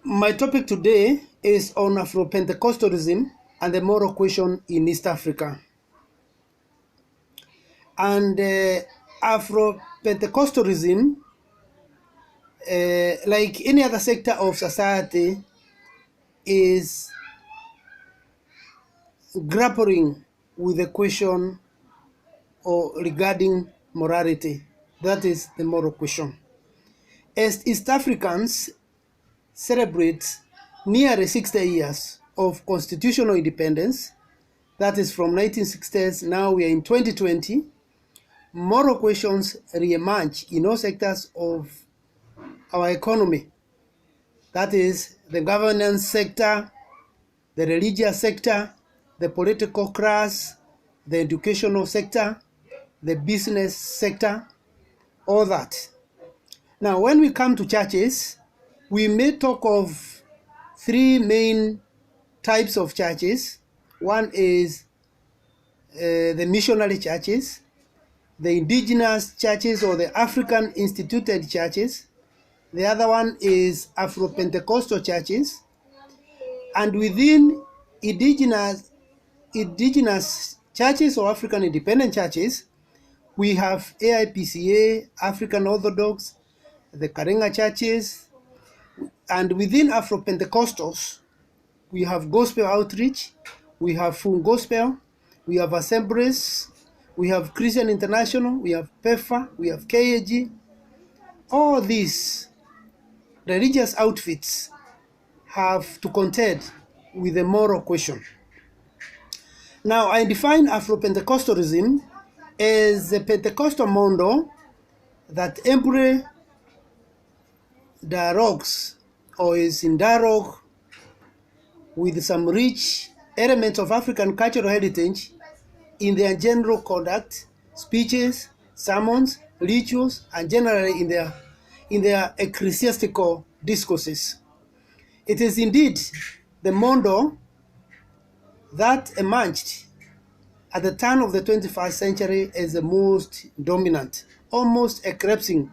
My topic today is on Afro-Pentecostalism and the moral question in East Africa. And Afro-Pentecostalism, like any other sector of society, is grappling with the question regarding morality. That is the moral question. As East Africans celebrate nearly 60 years of constitutional independence, that is from 1960s, now we are in 2020, moral questions re-emerge in all sectors of our economy. That is the governance sector, the religious sector, the political class, the educational sector, the business sector, all that. Now, when we come to churches, we may talk of three main types of churches. One is the missionary churches, the indigenous churches or the African instituted churches. The other one is Afro-Pentecostal churches. And within indigenous churches or African independent churches, we have PISAI, African Orthodox, the Karenga churches. And within Afro-Pentecostals, we have gospel outreach, we have full gospel, we have assemblies, we have Christian International, we have PEFA, we have KAG. All these religious outfits have to contend with the moral question. Now, I define Afro-Pentecostalism as a Pentecostal model that embraces dialogues or is in dialogue with some rich elements of African cultural heritage in their general conduct, speeches, sermons, rituals, and generally in their ecclesiastical discourses. It is indeed the model that emerged at the turn of the 21st century as the most dominant, almost eclipsing,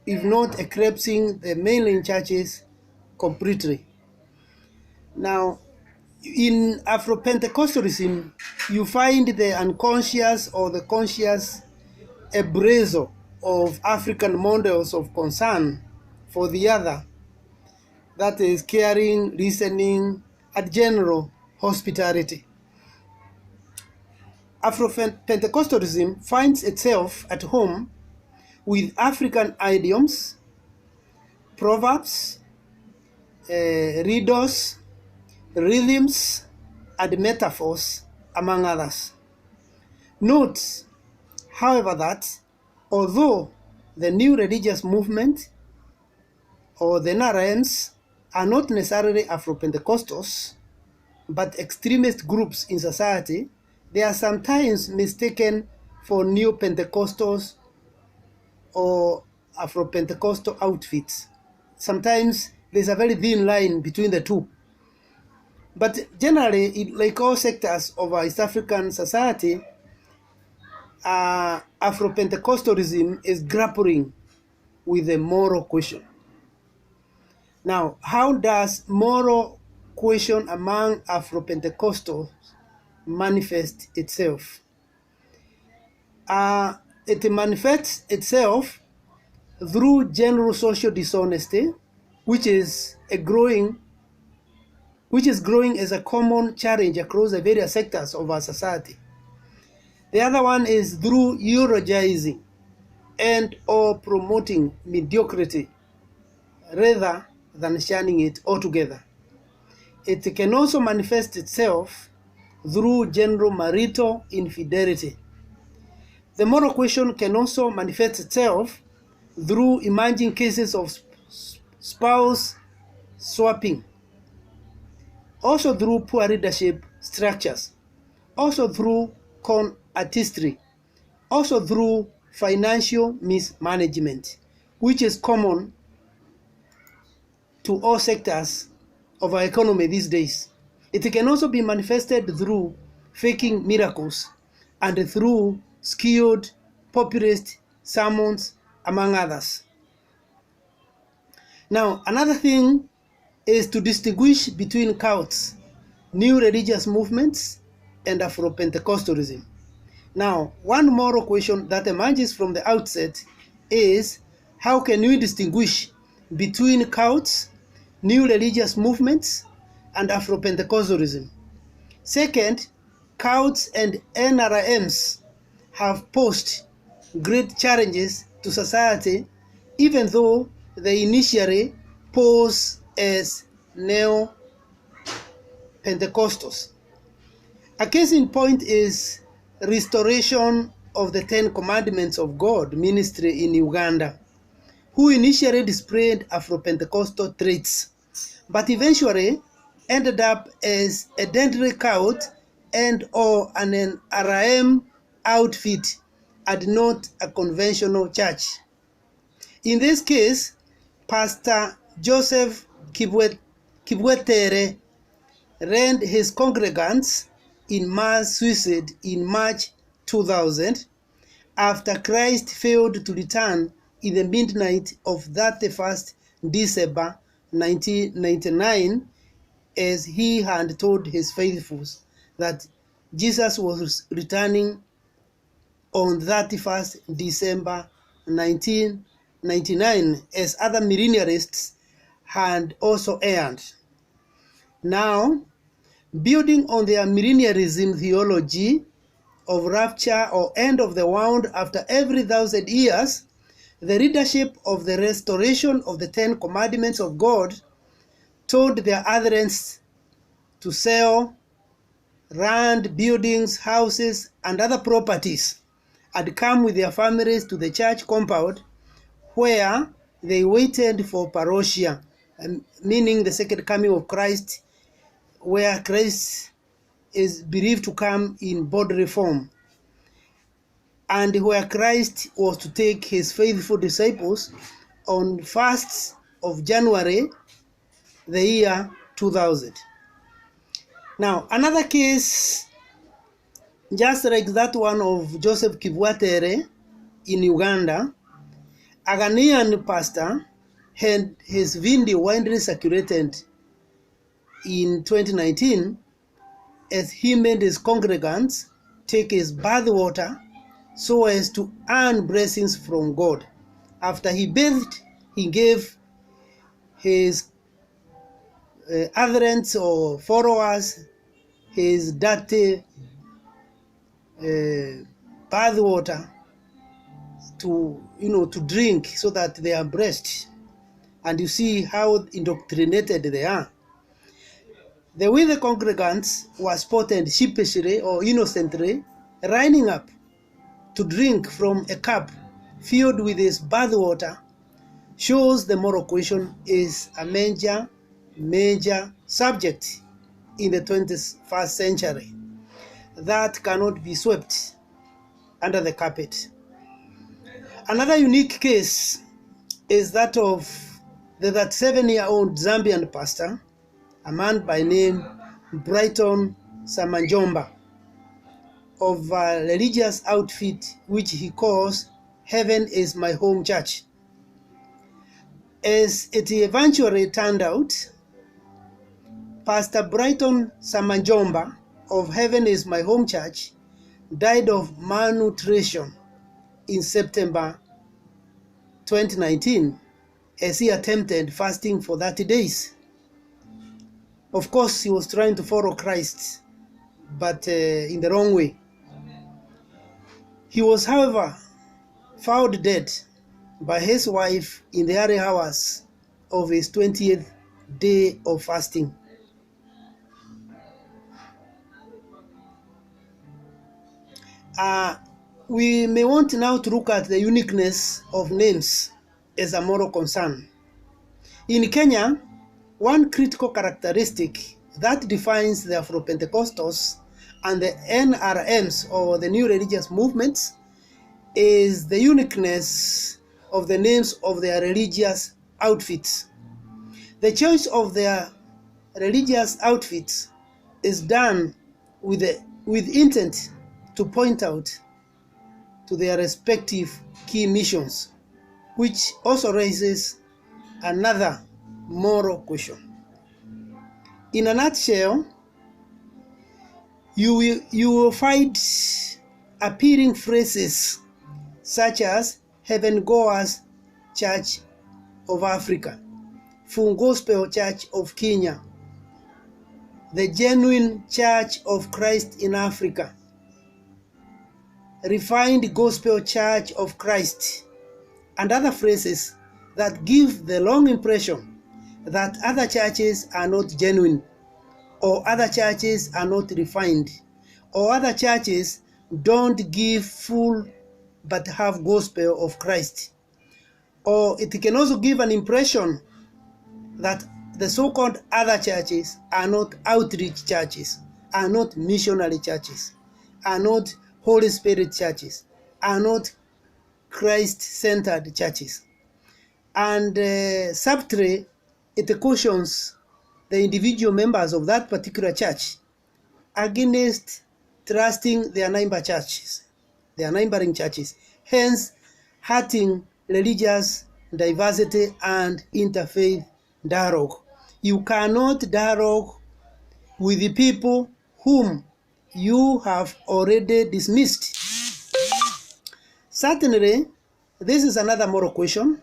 if not eclipsing, the mainland churches completely. Now, in Afro-Pentecostalism, you find the unconscious or the conscious embrace of African models of concern for the other, that is caring, listening, and general hospitality. Afro-Pentecostalism finds itself at home with African idioms, proverbs, riddles, rhythms, and metaphors, among others. Note, however, that although the new religious movement or the NRMs are not necessarily Afro-Pentecostals, but extremist groups in society, they are sometimes mistaken for new Pentecostals or Afro-Pentecostal outfits. Sometimes there's a very thin line between the two. But generally, like all sectors of our East African society, Afro-Pentecostalism is grappling with the moral question. Now, how does moral question among Afro-Pentecostals manifest itself? It manifests itself through general social dishonesty, which is growing as a common challenge across the various sectors of our society. The other one is through eulogizing and or promoting mediocrity rather than shunning it altogether. It can also manifest itself through general marital infidelity. The moral question can also manifest itself through emerging cases of spouse swapping, also through poor leadership structures, also through con artistry, also through financial mismanagement, which is common to all sectors of our economy these days. It can also be manifested through faking miracles and through skewed populist sermons, among others. Now, another thing is to distinguish between cults, new religious movements, and Afro-Pentecostalism. Now, one moral question that emerges from the outset is, how can we distinguish between cults, new religious movements, and Afro-Pentecostalism? Second, cults and NRMs have posed great challenges to society, even though they initially pose as neo-Pentecostals. A case in point is Restoration of the Ten Commandments of God ministry in Uganda, who initially displayed Afro-Pentecostal traits, but eventually ended up as a deadly cult and or an NRM outfit and not a conventional church. In this case, Pastor Joseph Kibwetere ran his congregants in mass suicide in March 2000 after Christ failed to return in the midnight of 31st December 1999, as he had told his faithful that Jesus was returning on 31st December 1999, as other millennialists had also erred. Now, building on their millennialism theology of rapture or end of the world after every 1,000 years, the leadership of the restoration of the Ten Commandments of God told their adherents to sell land, buildings, houses, and other properties and come with their families to the church compound where they waited for parousia, meaning the second coming of Christ, where Christ is believed to come in bodily form, and where Christ was to take his faithful disciples on 1st of January, the year 2000. Now, another case, just like that one of Joseph Kibwetere in Uganda, a Ghanaian pastor had his video widely circulated in 2019 as he made his congregants take his bath water so as to earn blessings from God. After he bathed, he gave his adherents or followers his dirty bath water to drink so that they are blessed. And you see how indoctrinated they are. The way the congregants were spotted sheepishly or innocently lining up to drink from a cup filled with this bath water shows the moral question is a major subject in the 21st century that cannot be swept under the carpet. Another unique case is that of the 37-year-old Zambian pastor, a man by name Brighton Samanjomba, of a religious outfit which he calls Heaven is My Home Church. As it eventually turned out, Pastor Brighton Samanjomba of Heaven is My Home Church died of malnutrition in September 2019 as he attempted fasting for 30 days. Of course, he was trying to follow Christ, but in the wrong way. He was, however, found dead by his wife in the early hours of his 20th day of fasting. We may want now to look at the uniqueness of names as a moral concern. In Kenya, one critical characteristic that defines the Afro-Pentecostals and the NRMs, or the new religious movements, is the uniqueness of the names of their religious outfits. The choice of their religious outfits is done with intent to point out to their respective key missions, which also raises another moral question. In a nutshell, you will find appearing phrases such as Heaven Goers Church of Africa, Full Gospel Church of Kenya, the Genuine Church of Christ in Africa, Refined Gospel Church of Christ, and other phrases that give the wrong impression that other churches are not genuine, or other churches are not refined, or other churches don't give full but have gospel of Christ. Or it can also give an impression that the so-called other churches are not outreach churches, are not missionary churches, are not Holy Spirit churches, are not Christ-centered churches. And subtly, it cautions the individual members of that particular church against trusting their neighboring churches, hence hurting religious diversity and interfaith dialogue. You cannot dialogue with the people whom you have already dismissed. Certainly, this is another moral question,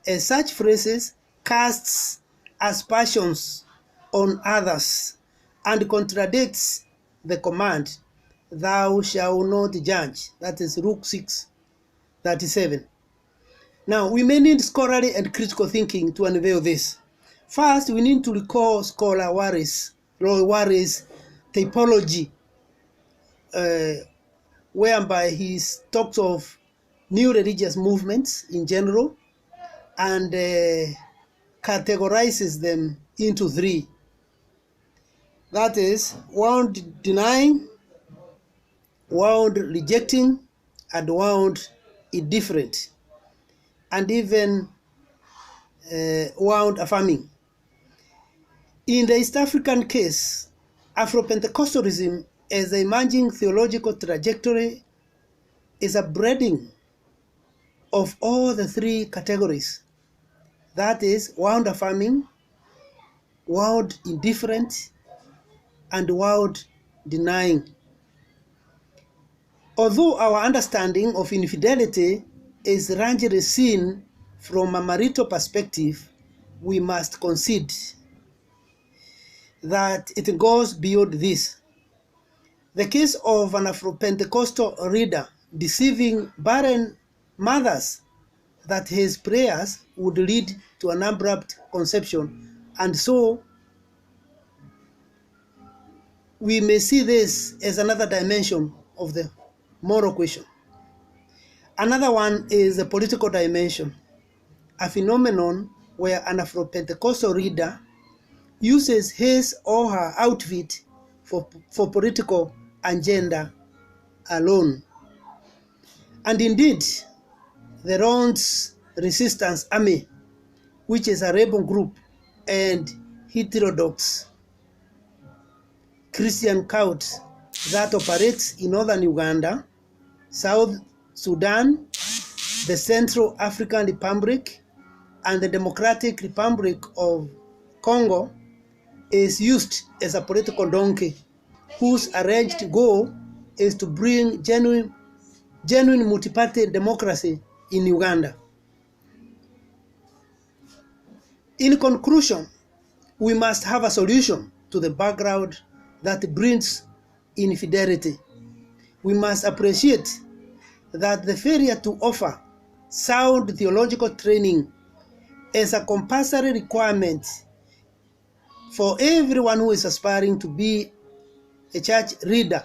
as such phrases casts aspersions on others and contradicts the command, thou shalt not judge. That is Luke 6:37. Now, we may need scholarly and critical thinking to unveil this. First, we need to recall scholar Roy Warry's typology, whereby he talks of new religious movements in general and categorizes them into three. That is, world denying, world rejecting, and world indifferent, and even world affirming. In the East African case, Afro-Pentecostalism as the emerging theological trajectory is a blending of all the three categories. That is, world affirming, world indifferent, and world denying. Although our understanding of infidelity is largely seen from a marital perspective, we must concede that it goes beyond this. The case of an Afro-Pentecostal reader deceiving barren mothers that his prayers would lead to an abrupt conception, and so we may see this as another dimension of the moral question. Another one is the political dimension, a phenomenon where an Afro-Pentecostal reader uses his or her outfit for political agenda alone. And indeed, the Ron's Resistance Army, which is a rebel group and heterodox Christian cult that operates in northern Uganda, South Sudan, the Central African Republic, and the Democratic Republic of Congo, is used as a political donkey whose alleged goal is to bring genuine multi-party democracy in Uganda. In conclusion, we must have a solution to the background that brings infidelity. We must appreciate that the failure to offer sound theological training is a compulsory requirement for everyone who is aspiring to be a church reader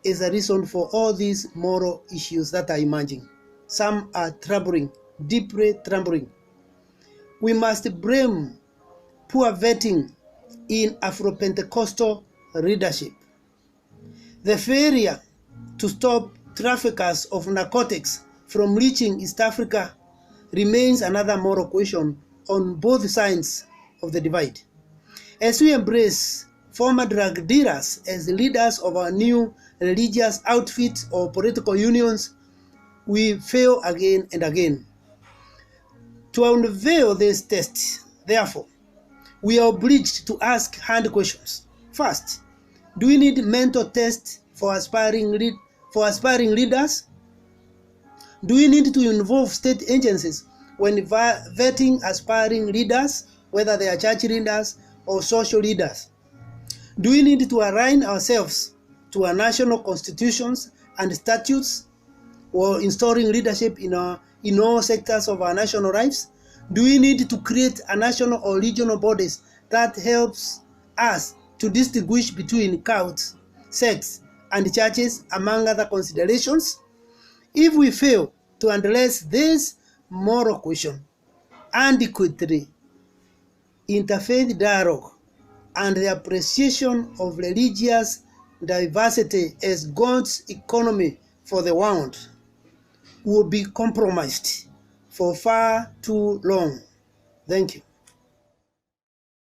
is a reason for all these moral issues that are emerging. Some are troubling, deeply troubling. We must blame poor vetting in Afro-Pentecostal readership. The failure to stop traffickers of narcotics from reaching East Africa remains another moral question on both sides of the divide. As we embrace former drug dealers as leaders of our new religious outfits or political unions, we fail again and again. To unveil this test, therefore, we are obliged to ask hard questions. First, do we need mental tests for aspiring leaders? Do we need to involve state agencies when vetting aspiring leaders, whether they are church leaders or social leaders? Do we need to align ourselves to our national constitutions and statutes or installing leadership in all sectors of our national lives? Do we need to create a national or regional bodies that helps us to distinguish between cults, sects, and churches, among other considerations? If we fail to address this moral question adequately, interfaith dialogue and the appreciation of religious diversity as God's economy for the world will be compromised for far too long. Thank you.